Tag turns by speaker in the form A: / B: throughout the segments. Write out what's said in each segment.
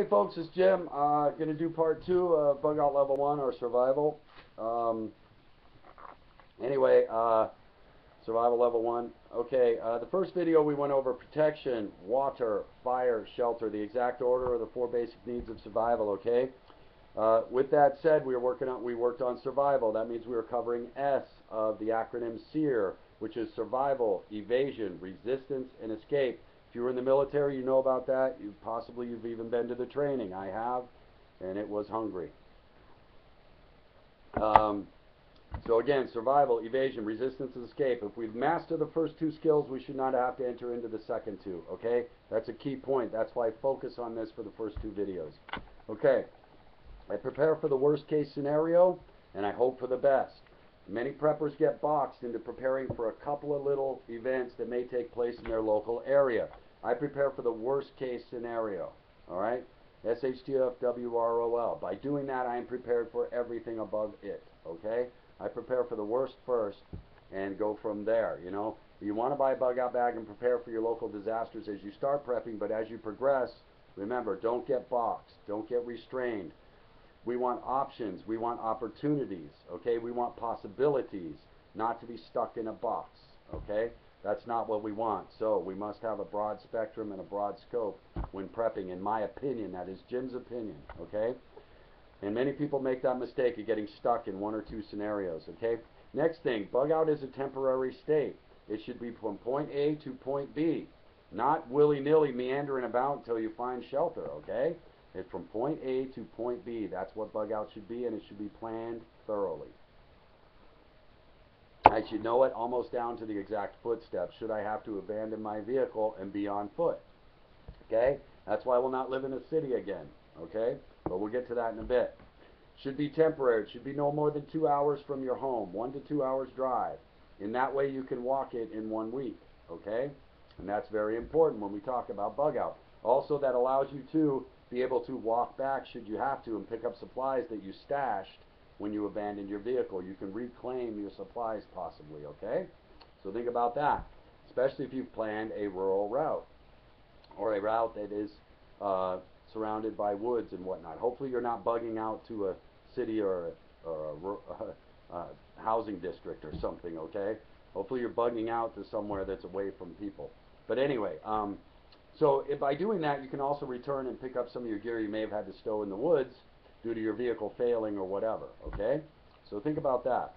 A: Hey folks, it's Jim. Going to do part 2 of Bug Out Level 1 or Survival. Anyway, Survival Level 1. Okay, the first video we went over protection, water, fire, shelter, the exact order of the 4 basic needs of survival, okay? With that said, we worked on survival. That means we were covering S of the acronym S.E.R.E, which is survival, evasion, resistance, and escape. If you were in the military, you know about that. You've even been to the training. I have, and it was hungry. So again, survival, evasion, resistance, and escape. If we've mastered the first 2 skills, we should not have to enter into the second 2, okay? That's a key point. That's why I focus on this for the first 2 videos. Okay, I prepare for the worst case scenario, and I hope for the best. Many preppers get boxed into preparing for a couple of little events that may take place in their local area. I prepare for the worst case scenario, all right? SHTF, WROL. By doing that, I am prepared for everything above it, okay? I prepare for the worst first and go from there, you know? You want to buy a bug out bag and prepare for your local disasters as you start prepping, but as you progress, remember, don't get boxed, don't get restrained. We want options, we want opportunities, okay? We want possibilities, not to be stuck in a box, okay? That's not what we want. So we must have a broad spectrum and a broad scope when prepping, in my opinion. That is Jim's opinion, okay? And many people make that mistake of getting stuck in 1 or 2 scenarios, okay? Next thing, bug out is a temporary state. It should be from point A to point B, not willy-nilly meandering about until you find shelter, okay? It's from point A to point B. That's what bug out should be, and it should be planned thoroughly. I should know it almost down to the exact footsteps should I have to abandon my vehicle and be on foot. Okay? That's why I will not live in a city again. Okay? But we'll get to that in a bit. Should be temporary. It should be no more than 2 hours from your home. 1 to 2 hours drive. In that way you can walk it in 1 week. Okay? And that's very important when we talk about bug out. Also, that allows you to be able to walk back should you have to and pick up supplies that you stashed when you abandoned your vehicle. You can reclaim your supplies possibly, okay? So think about that, especially if you've planned a rural route or a route that is surrounded by woods and whatnot. Hopefully you're not bugging out to a city or a housing district or something, okay? Hopefully you're bugging out to somewhere that's away from people. But anyway, so by doing that, you can also return and pick up some of your gear you may have had to stow in the woods due to your vehicle failing or whatever, okay? So think about that.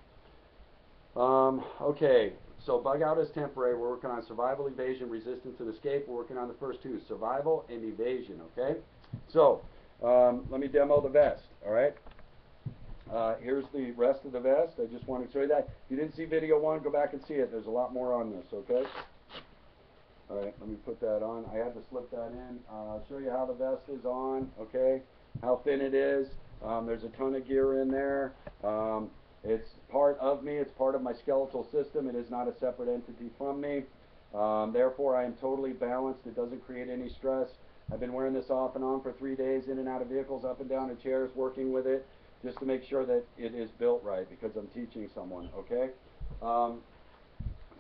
A: Okay, so bug out is temporary. We're working on survival, evasion, resistance, and escape. We're working on the first 2, survival and evasion, okay? So let me demo the vest, all right? Here's the rest of the vest. I just wanted to show you that. If you didn't see video 1, go back and see it. There's a lot more on this, okay? All right, let me put that on. I had to slip that in. I'll show you how the vest is on, okay? How thin it is. There's a ton of gear in there. It's part of me. It's part of my skeletal system. It is not a separate entity from me. Therefore, I am totally balanced. It doesn't create any stress. I've been wearing this off and on for 3 days, in and out of vehicles, up and down in chairs, working with it, just to make sure that it is built right, because I'm teaching someone, okay?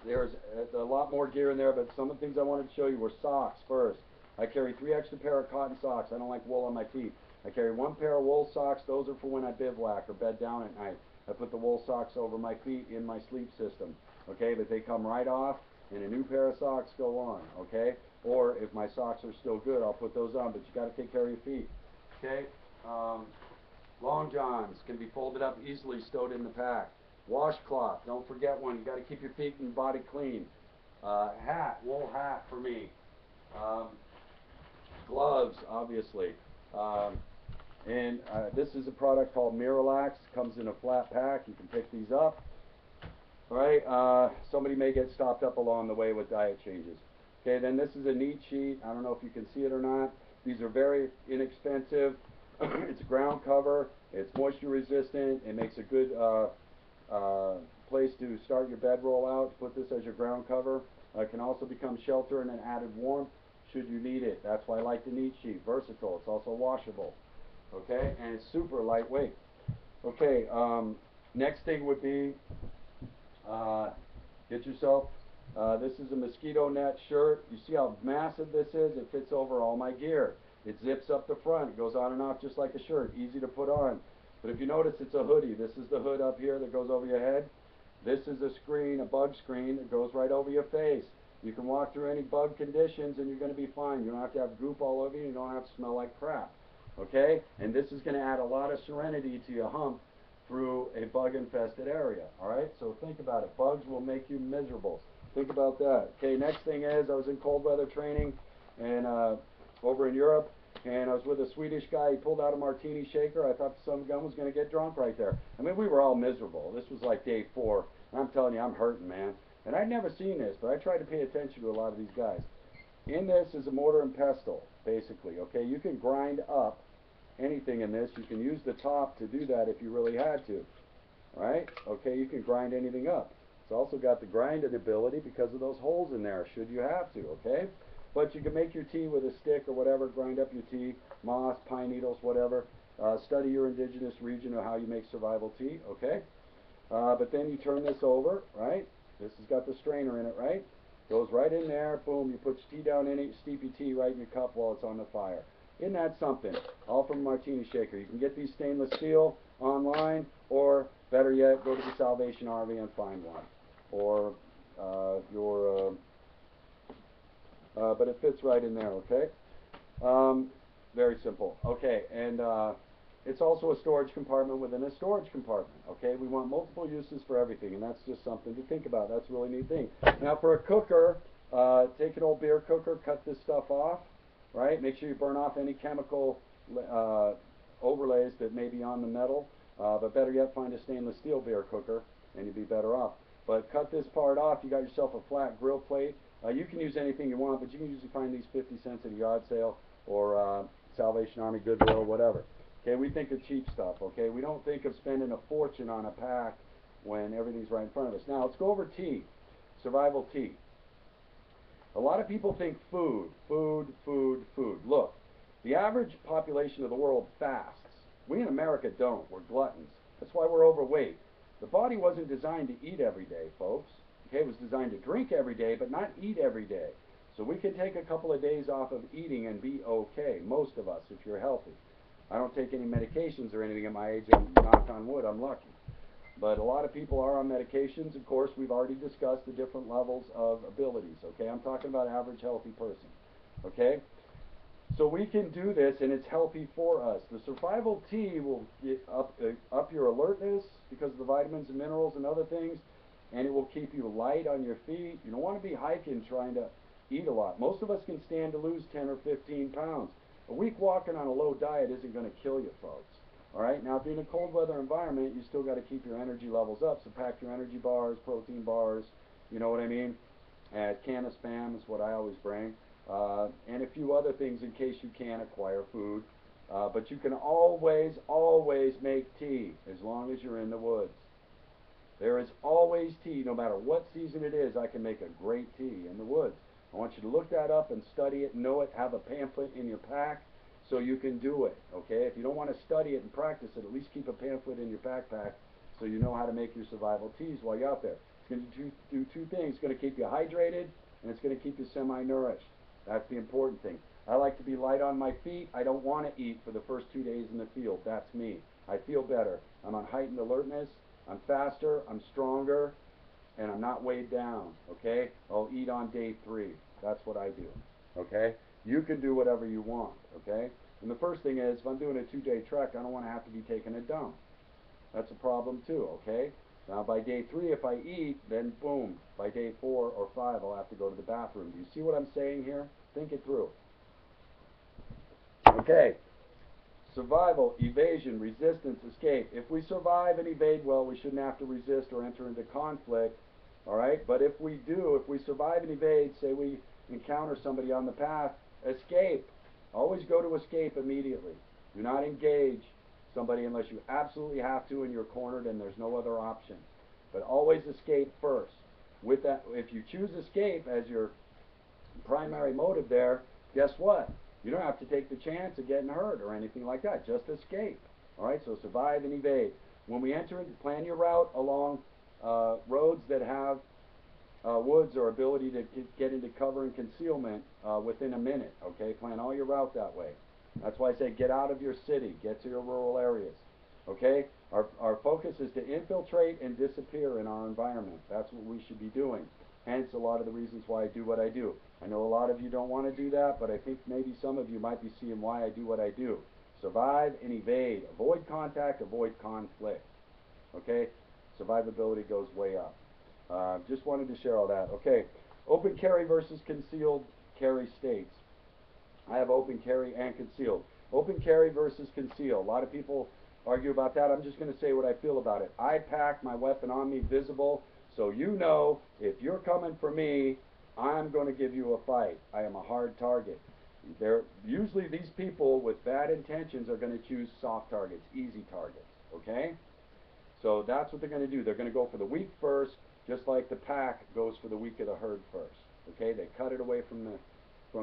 A: There's a lot more gear in there, but some of the things I wanted to show you were socks first. I carry 3 extra pair of cotton socks. I don't like wool on my feet. I carry 1 pair of wool socks. Those are for when I bivouac or bed down at night. I put the wool socks over my feet in my sleep system, okay? But they come right off, and a new pair of socks go on, okay? Or if my socks are still good, I'll put those on, but you got to take care of your feet, okay? Long johns can be folded up easily, stowed in the pack. Washcloth, don't forget one. You got to keep your feet and body clean. Hat, wool hat for me. Gloves, obviously. This is a product called Miralax. Comes in a flat pack. You can pick these up. All right. Somebody may get stopped up along the way with diet changes. Okay. Then this is a neat sheet. I don't know if you can see it or not. These are very inexpensive. It's a ground cover. It's moisture resistant. It makes a good place to start your bedroll out. Put this as your ground cover. It can also become shelter and an added warmth should you need it. That's why I like the neat sheet. Versatile. It's also washable. Okay, and it's super lightweight. Okay, next thing would be get yourself, this is a mosquito net shirt. You see how massive this is? It fits over all my gear. It zips up the front. It goes on and off just like a shirt. Easy to put on. But if you notice, it's a hoodie. This is the hood up here that goes over your head. This is a screen, a bug screen that goes right over your face. You can walk through any bug conditions and you're going to be fine. You don't have to have goop all over you. You don't have to smell like crap. Okay? And this is going to add a lot of serenity to your hump through a bug-infested area. Alright? So think about it. Bugs will make you miserable. Think about that. Okay, next thing is, I was in cold weather training and over in Europe, and I was with a Swedish guy. He pulled out a martini shaker. I thought some gun was going to get drunk right there. I mean, we were all miserable. This was like day 4. And I'm telling you, I'm hurting, man. And I'd never seen this, but I tried to pay attention to a lot of these guys. In this is a mortar and pestle, basically. Okay, you can grind up anything in this. You can use the top to do that if you really had to. Right? Okay, you can grind anything up. It's also got the grinding ability because of those holes in there, should you have to, okay? But you can make your tea with a stick or whatever, grind up your tea, moss, pine needles, whatever. Study your indigenous region of how you make survival tea, okay? But then you turn this over, right? This has got the strainer in it, right? Goes right in there, boom, you put your tea down in it, you steep your tea right in your cup while it's on the fire. Isn't that something? All from a martini shaker. You can get these stainless steel online, or better yet, go to the Salvation Army and find one. Or but it fits right in there, okay? Very simple. Okay, and it's also a storage compartment within a storage compartment, okay? We want multiple uses for everything, and that's just something to think about. That's a really neat thing. Now for a cooker, take an old beer cooker, cut this stuff off, right? Make sure you burn off any chemical overlays that may be on the metal, but better yet, find a stainless steel beer cooker, and you'd be better off. But cut this part off. You got yourself a flat grill plate. You can use anything you want, but you can usually find these 50 cents at a yard sale or Salvation Army, Goodwill, whatever. Okay, we think of cheap stuff, okay? We don't think of spending a fortune on a pack when everything's right in front of us. Now, let's go over tea, survival tea. A lot of people think food. Look, the average population of the world fasts. We in America don't. We're gluttons. That's why we're overweight. The body wasn't designed to eat every day, folks. Okay, it was designed to drink every day, but not eat every day. So we can take a couple of days off of eating and be okay, most of us, if you're healthy. I don't take any medications or anything at my age. I'm, knock on wood, I'm lucky. But a lot of people are on medications. Of course, we've already discussed the different levels of abilities. Okay, I'm talking about average healthy person. Okay, so we can do this, and it's healthy for us. The survival tea will get up your alertness because of the vitamins and minerals and other things, and it will keep you light on your feet. You don't want to be hiking trying to eat a lot. Most of us can stand to lose 10 or 15 pounds. A week walking on a low diet isn't going to kill you, folks. All right, now if you're in a cold weather environment, you still got to keep your energy levels up. So pack your energy bars, protein bars, you know what I mean? A can of Spam is what I always bring. And a few other things in case you can't acquire food. But you can always make tea as long as you're in the woods. There is always tea, no matter what season it is. I can make a great tea in the woods. I want you to look that up and study it, know it, have a pamphlet in your pack so you can do it, okay? If you don't want to study it and practice it, at least keep a pamphlet in your backpack so you know how to make your survival teas while you're out there. It's going to do two things. It's going to keep you hydrated, and it's going to keep you semi-nourished. That's the important thing. I like to be light on my feet. I don't want to eat for the first 2 days in the field. That's me. I feel better. I'm on heightened alertness. I'm faster. I'm stronger. And I'm not weighed down, okay? I'll eat on day 3. That's what I do, okay? You can do whatever you want, okay? And the first thing is, if I'm doing a 2-day trek, I don't want to have to be taking a dump. That's a problem too, okay? Now by day 3, if I eat, then boom, by day 4 or 5, I'll have to go to the bathroom. Do you see what I'm saying here? Think it through. Okay. Survival, evasion, resistance, escape. If we survive and evade well, we shouldn't have to resist or enter into conflict, all right? But if we do, if we survive and evade, say we encounter somebody on the path, escape. Always go to escape immediately. Do not engage somebody unless you absolutely have to and you're cornered and there's no other option. But always escape first. With that, if you choose escape as your primary motive there, guess what? You don't have to take the chance of getting hurt or anything like that. Just escape. All right, so survive and evade. When we enter, plan your route along roads that have woods or ability to get into cover and concealment within a minute. Okay, plan all your route that way. That's why I say get out of your city, get to your rural areas. Okay? Our focus is to infiltrate and disappear in our environment. That's what we should be doing. Hence a lot of the reasons why I do what I do. I know a lot of you don't want to do that, but I think maybe some of you might be seeing why I do what I do. Survive and evade. Avoid contact, avoid conflict. Okay? Survivability goes way up. Just wanted to share all that. Okay, open carry versus concealed carry states. I have open carry and concealed. Open carry versus concealed. A lot of people argue about that. I'm just going to say what I feel about it. I pack my weapon on me visible, so you know if you're coming for me, I'm going to give you a fight. I am a hard target. Usually these people with bad intentions are going to choose soft targets, easy targets. Okay? So that's what they're going to do. They're going to go for the weak first, just like the pack goes for the weak of the herd first. Okay? They cut it away from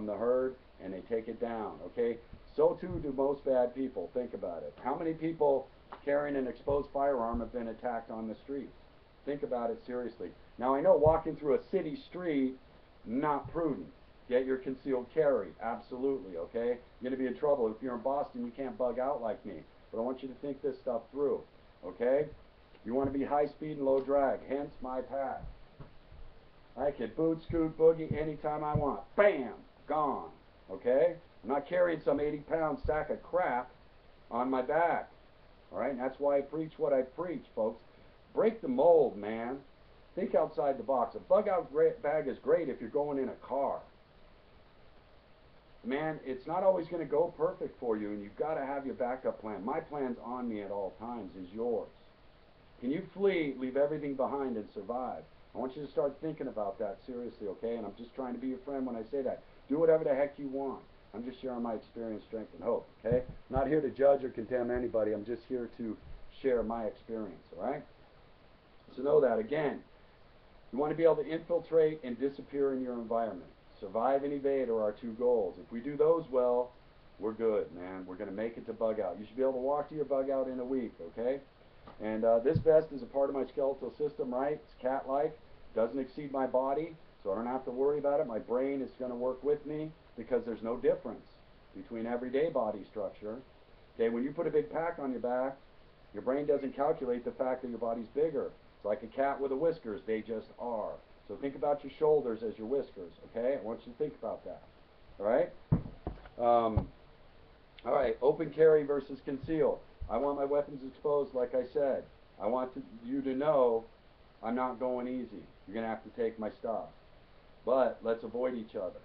A: the herd and they take it down. Okay? So too do most bad people. Think about it. How many people carrying an exposed firearm have been attacked on the streets? Think about it seriously. Now I know walking through a city street, not prudent. Get your concealed carry. Absolutely. Okay? You're going to be in trouble. If you're in Boston, you can't bug out like me. But I want you to think this stuff through. Okay? You want to be high speed and low drag, hence my pack. I can boot, scoot, boogie anytime I want. Bam! Gone. Okay? I'm not carrying some 80-pound sack of crap on my back. Alright? And that's why I preach what I preach, folks. Break the mold, man. Think outside the box. A bug-out bag is great if you're going in a car. Man, it's not always going to go perfect for you, and you've got to have your backup plan. My plan's on me at all times is yours. Can you flee, leave everything behind, and survive? I want you to start thinking about that seriously, okay? And I'm just trying to be your friend when I say that. Do whatever the heck you want. I'm just sharing my experience, strength, and hope, okay? I'm not here to judge or condemn anybody. I'm just here to share my experience, all right? So know that, again, you want to be able to infiltrate and disappear in your environment. Survive and evade are our two goals. If we do those well, we're good, man. We're going to make it to bug out. You should be able to walk to your bug out in a week, okay? And this vest is a part of my skeletal system, right? It's cat-like, doesn't exceed my body, so I don't have to worry about it. My brain is going to work with me because there's no difference between everyday body structure. Okay, when you put a big pack on your back, your brain doesn't calculate the fact that your body's bigger. It's like a cat with the whiskers, they just are. So think about your shoulders as your whiskers, okay? I want you to think about that, all right? All right, open carry versus conceal. I want my weapons exposed, like I said. I want you to know I'm not going easy. You're going to have to take my stuff. But let's avoid each other.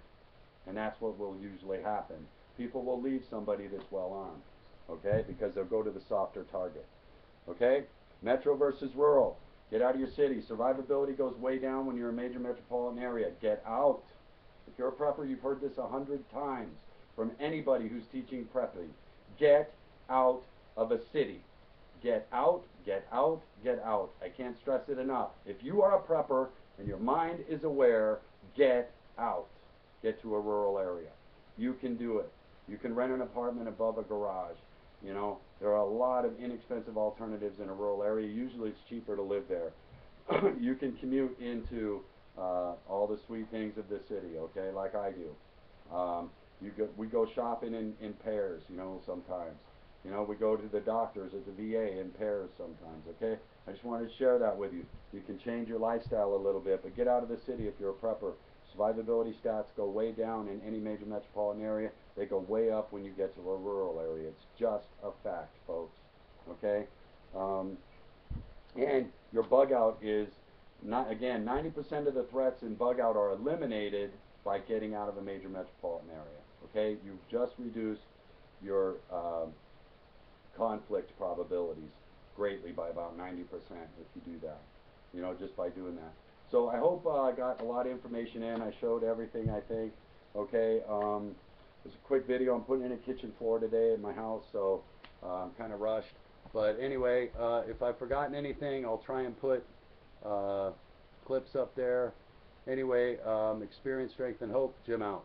A: And that's what will usually happen. People will leave somebody that's well armed, okay, because they'll go to the softer target. Okay? Metro versus rural. Get out of your city. Survivability goes way down when you're in a major metropolitan area. Get out. If you're a prepper, you've heard this 100 times from anybody who's teaching prepping. Get out of a city. Get out, get out, get out. I can't stress it enough. If you are a prepper and your mind is aware, get out. Get to a rural area. You can do it. You can rent an apartment above a garage. You know, there are a lot of inexpensive alternatives in a rural area. Usually it's cheaper to live there. You can commute into all the sweet things of the city, okay, like I do. We go shopping in pairs, you know, sometimes. You know, we go to the doctors at the VA in pairs sometimes, okay? I just wanted to share that with you. You can change your lifestyle a little bit, but get out of the city if you're a prepper. Survivability stats go way down in any major metropolitan area. They go way up when you get to a rural area. It's just a fact, folks, okay? And your bug out is, not, again, 90% of the threats in bug out are eliminated by getting out of a major metropolitan area, okay? You've just reduced your conflict probabilities greatly by about 90% if you do that, you know, just by doing that. So I hope I got a lot of information in. I showed everything, I think. Okay, it's a quick video. I'm putting in a kitchen floor today in my house, so I'm kind of rushed. But anyway, if I've forgotten anything, I'll try and put clips up there. Anyway, experience, strength, and hope. Jim out.